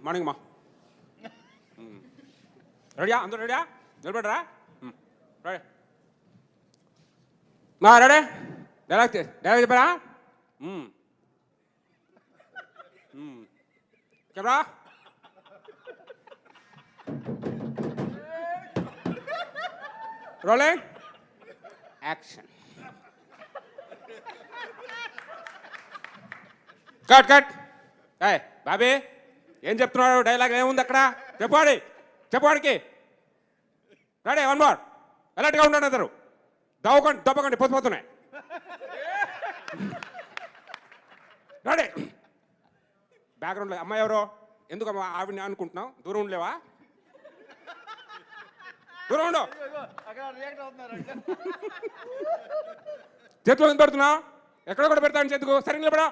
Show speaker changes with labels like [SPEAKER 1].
[SPEAKER 1] morning మా రెడీయా అందరూ రెడీయా నిలబడరా రెడీ మా రెడీ డైలాగ్ చెప్పారా camera rolling action cut cut ఏయ్ బాబీ ఏం చెప్తున్నాడు డైలాగ్ ఏముంది అక్కడ చెప్పాడికి రెడీ వన్ మోర్ అలర్ట్గా ఉండండి అందరు దవ్వకండి పొద్దుపోతున్నాయి రెడీ బ్యాక్గ్రౌండ్లో అమ్మాయి ఎవరో ఎందుకు అమ్మా ఆవిడని అనుకుంటున్నావు దూరం ఉండలేవా దూరం ఉండు చేతిలో ఎంత పెడుతున్నావు ఎక్కడ కూడా పెడతాను చేతుకు సరిగ్గా పెడా